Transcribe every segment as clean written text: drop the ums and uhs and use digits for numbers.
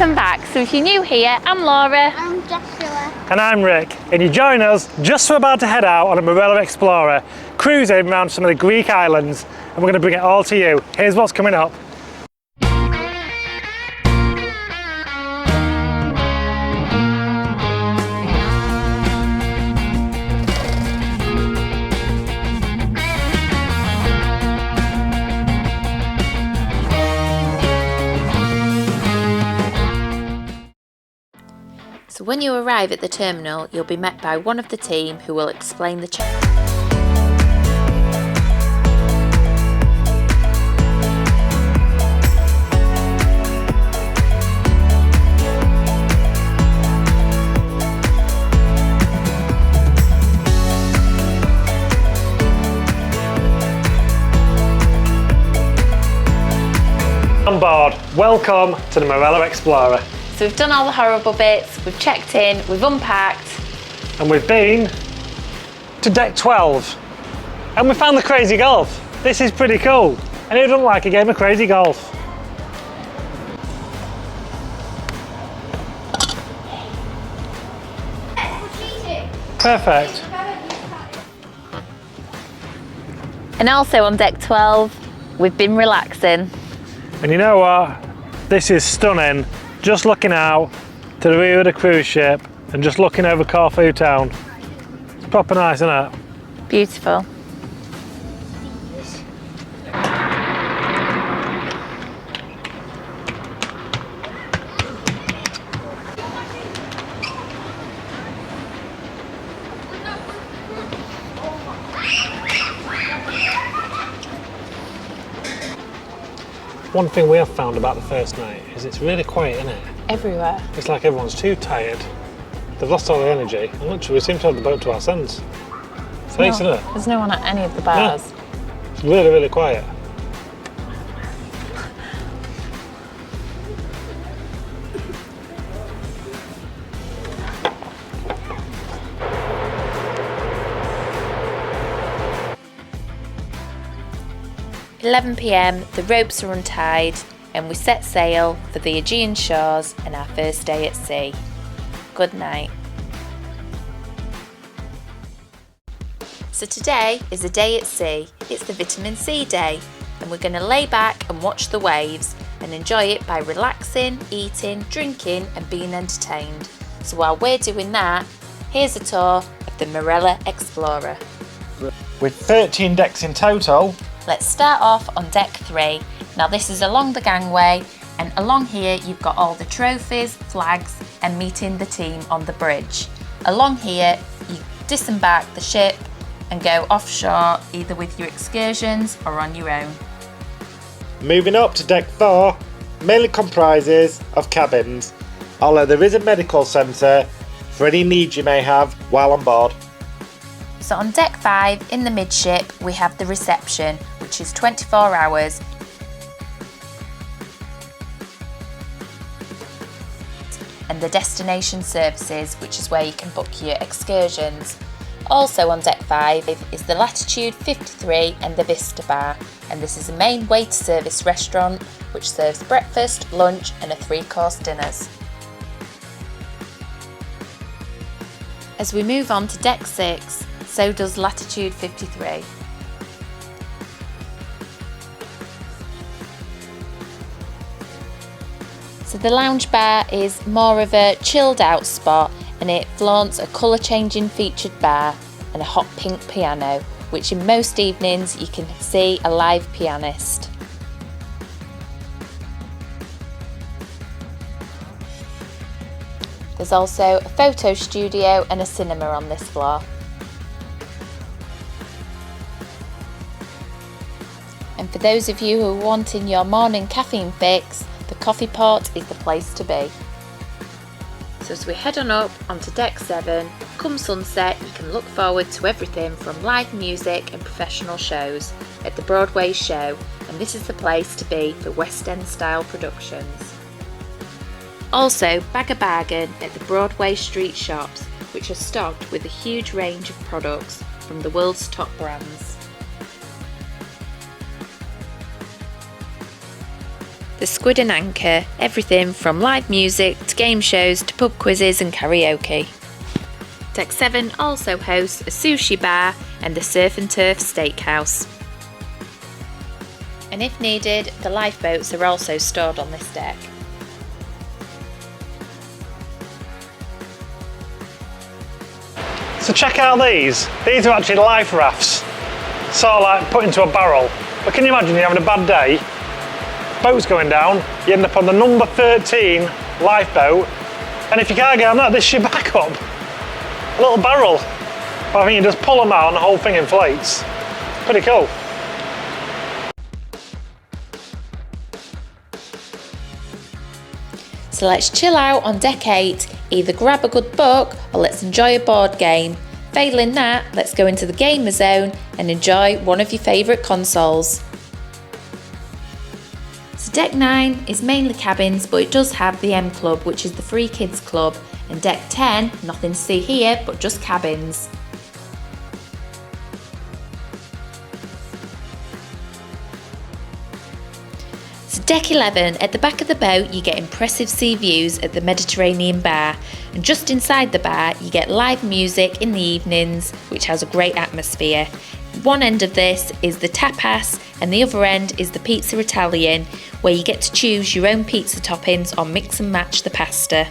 welcome back. So if you're new here, I'm Laura. I'm Joshua. And I'm Rick, and you join us just as we're about to head out on a Marella Explorer, cruising around some of the Greek islands, and we're going to bring it all to you. Here's what's coming up. So when you arrive at the terminal, you'll be met by one of the team who will explain the check. On board, welcome to the Marella Explorer. So we've done all the horrible bits, we've checked in, we've unpacked. And we've been to deck 12. And we found the crazy golf. This is pretty cool. And who doesn't like a game of crazy golf? Perfect. And also on deck 12, we've been relaxing. And you know what? This is stunning. Just looking out to the rear of the cruise ship and just looking over Corfu town. It's proper nice, isn't it? Beautiful. One thing we have found about the first night is it's really quiet, isn't it? Everywhere. It's like everyone's too tired. They've lost all their energy. And literally, we seem to have the boat to ourselves. It's nice, isn't it? There's no one at any of the bars. Yeah. It's really, really quiet. At 11 PM, the ropes are untied and we set sail for the Aegean shores and our first day at sea. Good night. So today is a day at sea. It's the vitamin C day and we're going to lay back and watch the waves and enjoy it by relaxing, eating, drinking and being entertained. So while we're doing that, here's a tour of the Marella Explorer. With 13 decks in total. Let's start off on deck 3. Now this is along the gangway and along here you've got all the trophies, flags and meeting the team on the bridge. Along here you disembark the ship and go offshore either with your excursions or on your own. Moving up to deck 4 mainly comprises of cabins, although there is a medical centre for any needs you may have while on board. So on deck 5 in the midship we have the reception, which is 24 hours. And the destination services, which is where you can book your excursions. Also on deck 5 is the Latitude 53 and the Vista Bar, and this is a main waiter service restaurant which serves breakfast, lunch and a 3-course dinners. As we move on to deck 6, so does Latitude 53. So the lounge bar is more of a chilled out spot and it flaunts a colour changing featured bar and a hot pink piano, which in most evenings you can see a live pianist. There's also a photo studio and a cinema on this floor. And for those of you who are wanting your morning caffeine fix, the coffee pot is the place to be. So as we head on up onto deck 7, come sunset you can look forward to everything from live music and professional shows at the Broadway show, and this is the place to be for West End style productions. Also bag a bargain at the Broadway street shops, which are stocked with a huge range of products from the world's top brands. the Squid and Anchor, everything from live music to game shows to pub quizzes and karaoke. Deck 7 also hosts a sushi bar and the Surf and Turf Steakhouse. And if needed, the lifeboats are also stored on this deck. So check out these. These are actually life rafts. Sort of like put into a barrel. But can you imagine you're having a bad day, boat's going down, you end up on the number 13 lifeboat, and if you can't get on that, this is your backup. A little barrel. But I think you just pull them out and the whole thing inflates. Pretty cool. So let's chill out on deck 8, either grab a good book or let's enjoy a board game. Failing that, let's go into the gamer zone and enjoy one of your favourite consoles. So deck 9 is mainly cabins, but it does have the M Club, which is the free kids club, and deck 10, nothing to see here but just cabins. So deck 11, at the back of the boat you get impressive sea views at the Mediterranean bar, and just inside the bar you get live music in the evenings, which has a great atmosphere. One end of this is the tapas and the other end is the pizza Italian, where you get to choose your own pizza toppings or mix and match the pasta.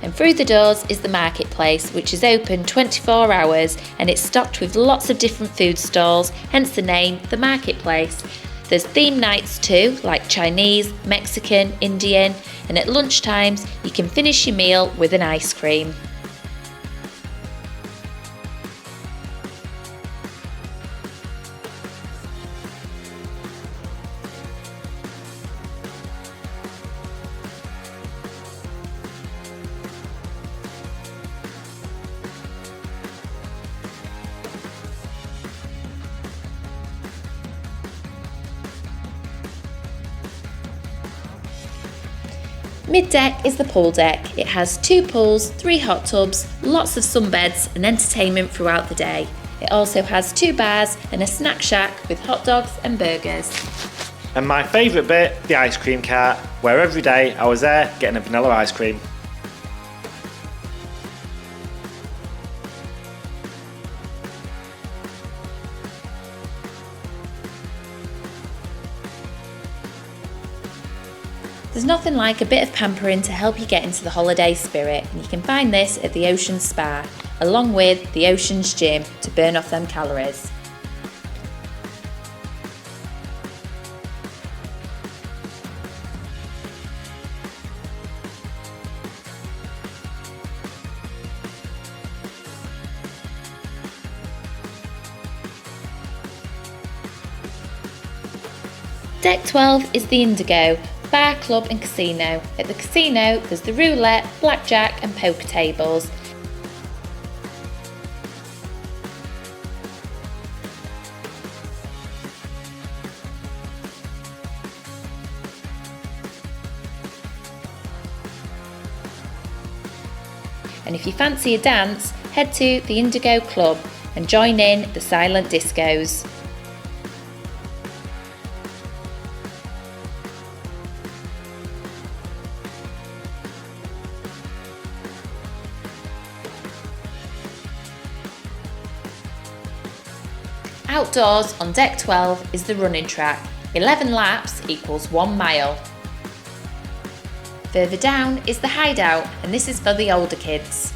And through the doors is the marketplace, which is open 24 hours and it's stocked with lots of different food stalls, hence the name, the marketplace. There's theme nights too, like Chinese, Mexican, Indian, and at lunchtimes you can finish your meal with an ice cream. Mid-deck is the pool deck. It has 2 pools, 3 hot tubs, lots of sunbeds and entertainment throughout the day. It also has 2 bars and a snack shack with hot dogs and burgers. And my favourite bit, the ice cream cart, where every day I was there getting a vanilla ice cream. There's nothing like a bit of pampering to help you get into the holiday spirit, and you can find this at the Ocean Spa, along with the Ocean's Gym to burn off them calories. Deck 12 is the Indigo, bar, club and casino. At the casino there's the roulette, blackjack and poker tables. And if you fancy a dance, head to the Indigo Club and join in the silent discos. Outdoors on deck 12 is the running track. 11 laps equals 1 mile. Further down is the hideout, and this is for the older kids.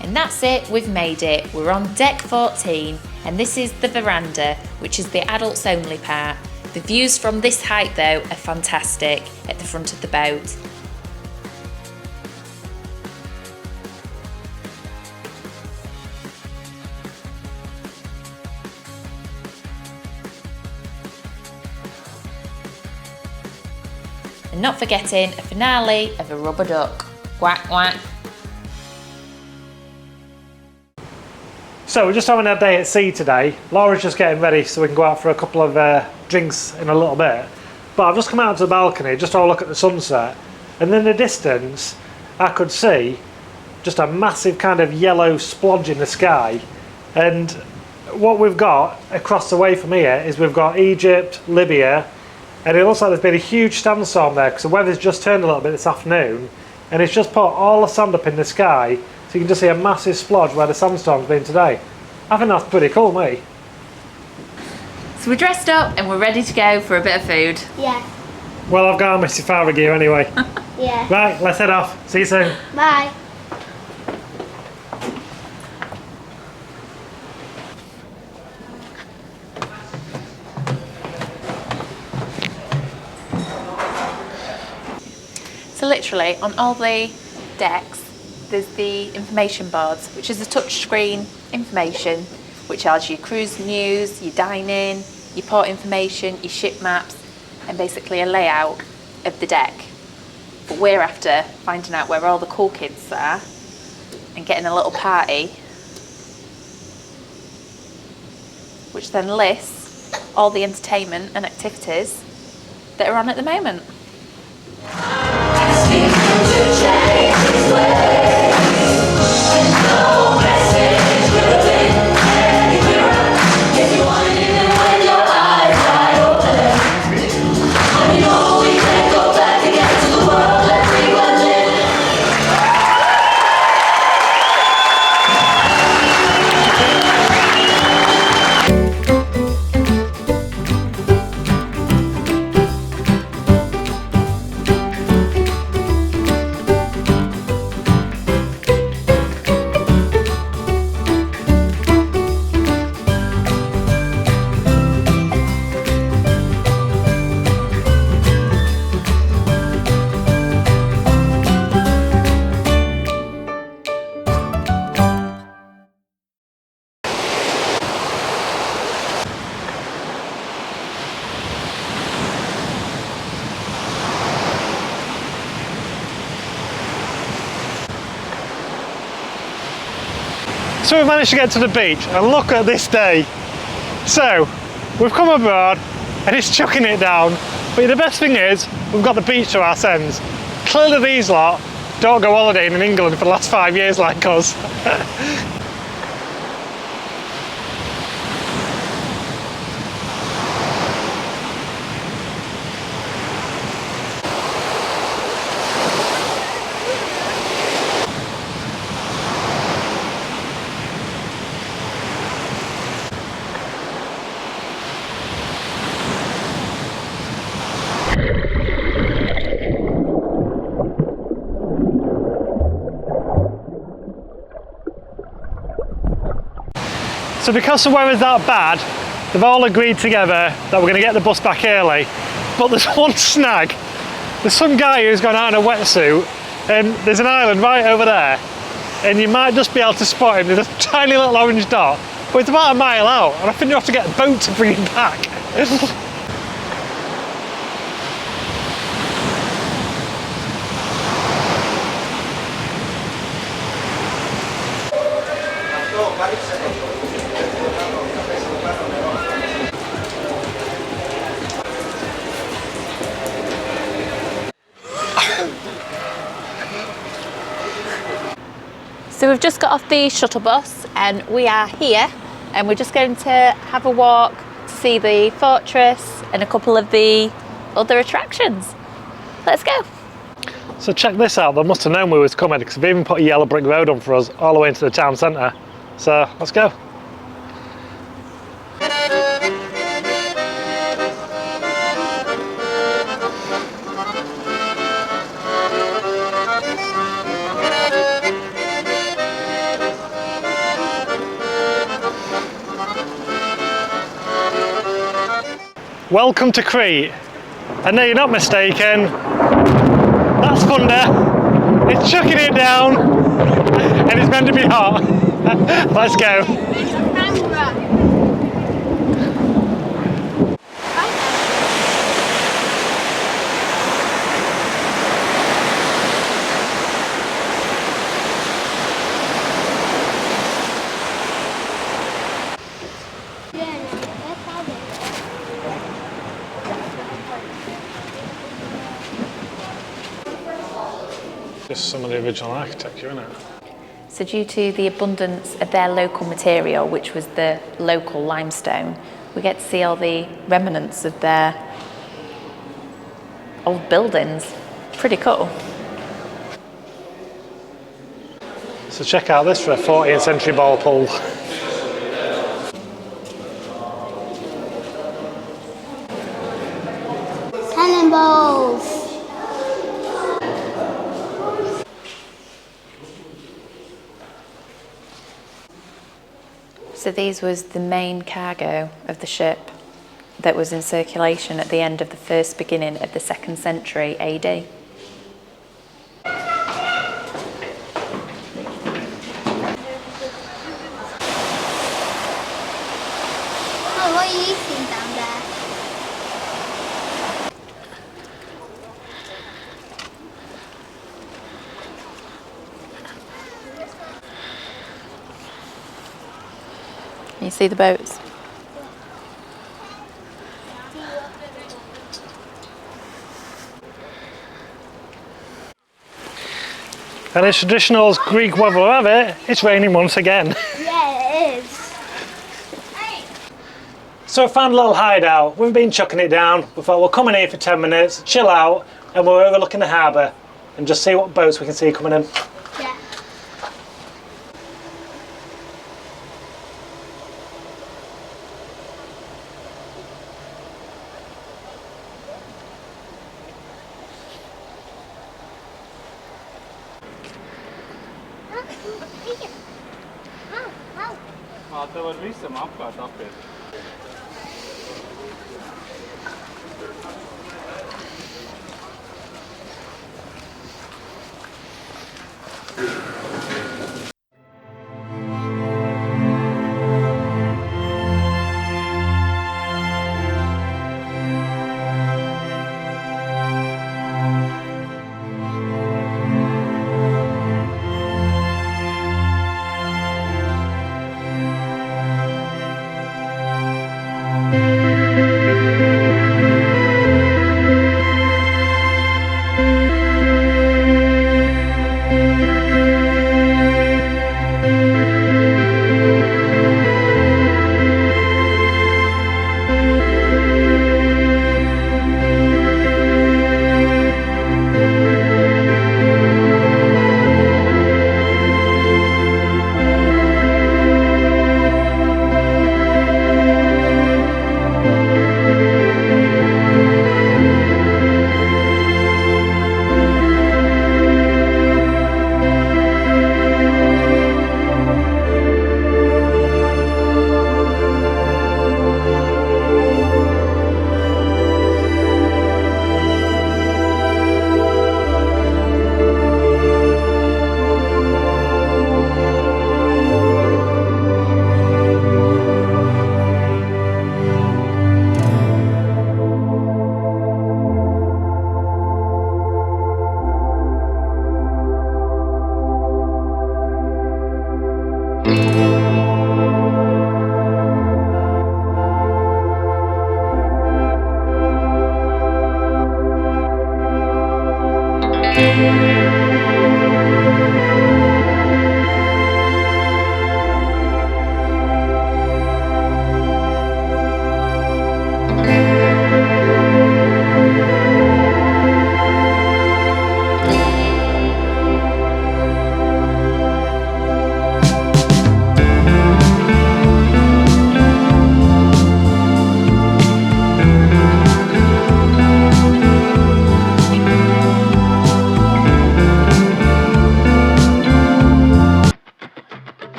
And that's it, we've made it. We're on deck 14, and this is the veranda, which is the adults only part. The views from this height though are fantastic at the front of the boat. And not forgetting a finale of a rubber duck. Quack quack. So we're just having a day at sea today. Laura's just getting ready so we can go out for a couple of drinks in a little bit. But I've just come out to the balcony just to have a look at the sunset, and in the distance I could see just a massive kind of yellow splodge in the sky. And what we've got across the way from here is we've got Egypt, Libya, and it looks like there's been a huge sandstorm there because the weather's just turned a little bit this afternoon, and it's just put all the sand up in the sky, so you can just see a massive splodge where the sandstorm's been today. I think that's pretty cool, me. So we're dressed up and we're ready to go for a bit of food. Yeah. Well, I've got my safari gear anyway. Yeah. Right, let's head off. See you soon. Bye. So literally on all the decks there's the information boards, which is a touchscreen information which has your cruise news, your dining, your port information, your ship maps, and basically a layout of the deck. But we're after finding out where all the cool kids are and getting a little party which then lists all the entertainment and activities that are on at the moment. So we've managed to get to the beach, and look at this day. So we've come aboard and it's chucking it down, but the best thing is we've got the beach to our ends. Clearly these lot don't go holidaying in England for the last 5 years like us. So because the weather's that bad, they've all agreed together that we're going to get the bus back early. But there's one snag. There's some guy who's gone out in a wetsuit, and there's an island right over there, and you might just be able to spot him. There's a tiny little orange dot, but it's about a mile out, and I think you have to get a boat to bring him back. So we've just got off the shuttle bus and we are here, and we're just going to have a walk to see the fortress and a couple of the other attractions. Let's go. So check this out, they must have known we was coming because they've even put a yellow brick road on for us all the way into the town centre. So let's go. Welcome to Crete. And no, you're not mistaken. That's thunder. It's chucking it down. And it's meant to be hot. Let's go. just some of the original architecture, isn't it? So due to the abundance of their local material, which was the local limestone, we get to see all the remnants of their old buildings. Pretty cool. So check out this for a 14th century ball pool. Cannonballs. So these was the main cargo of the ship that was in circulation at the end of the first beginning of the 2nd century AD. Oh, what are you eating down there? Can you see the boats? And as traditional as Greek weather will have it, it's raining once again. Yeah, it is. So I found a little hideout. We've been chucking it down. We thought we'll come in here for 10 minutes, chill out, and we'll overlook in the harbour and just see what boats we can see coming in. Yeah. Det var lyset med akkurat oppi.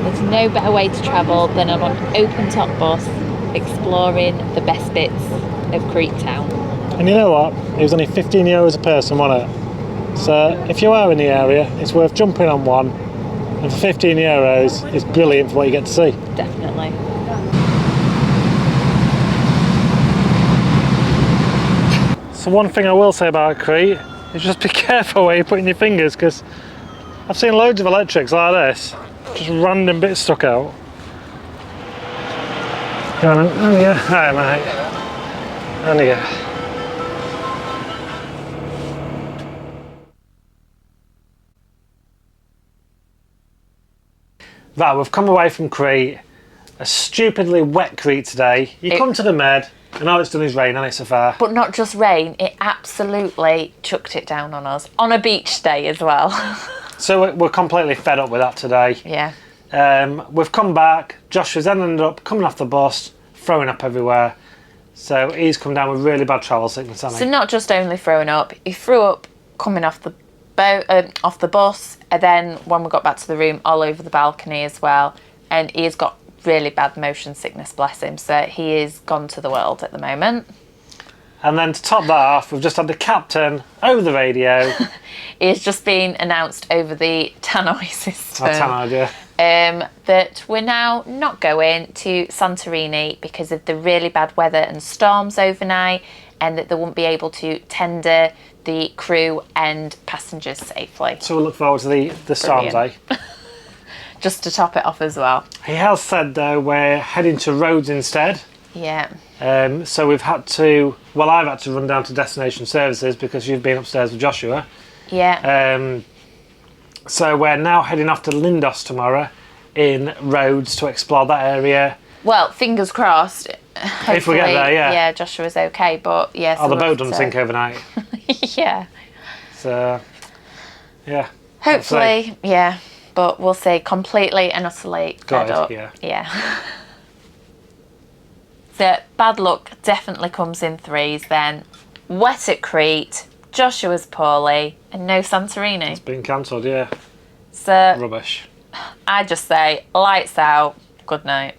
There's no better way to travel than on an open-top bus exploring the best bits of Crete town. And you know what? It was only 15 euros a person, wasn't it? So if you are in the area, it's worth jumping on one. And for 15 euros, it's brilliant for what you get to see. Definitely. So one thing I will say about Crete is just be careful where you're putting your fingers, because I've seen loads of electrics like this, just random bits stuck out. Go on, oh yeah, hi mate. And again. Right, we've come away from Crete. A stupidly wet Crete today. You come to the Med, and all it's done is rain, and it's so far. But not just rain, it absolutely chucked it down on us. On a beach day as well. So we're completely fed up with that today. Yeah. We've come back. Joshua's then ended up coming off the bus, throwing up everywhere. So he's come down with really bad travel sickness, hasn't So he? not just only throwing up, he threw up coming off the boat, off the bus, and then when we got back to the room, all over the balcony as well. And he's got really bad motion sickness, bless him. So he is gone to the world at the moment. And then to top that off, we've just had the captain over the radio. He's just been announced over the tannoy system. That's an idea. That we're now not going to Santorini because of the really bad weather and storms overnight, and that they won't be able to tender the crew and passengers safely. So we look forward to the storms, eh? Just to top it off as well. He has said, though, we're heading to Rhodes instead. Yeah. So we've had to, well, I've had to run down to Destination Services because you've been upstairs with Joshua. Yeah. So we're now heading off to Lindos tomorrow in Rhodes to explore that area. Well, fingers crossed. If we get there, yeah. Yeah, Joshua's okay, but yeah. Oh, the boat doesn't sink overnight. Yeah. So, yeah. Hopefully, yeah. But we'll see. Completely and utterly fed up. Yeah. Yeah. So bad luck definitely comes in threes then. Wet at Crete, Joshua's poorly, and no Santorini. It's been cancelled, yeah. So Rubbish. I just say, lights out, good night.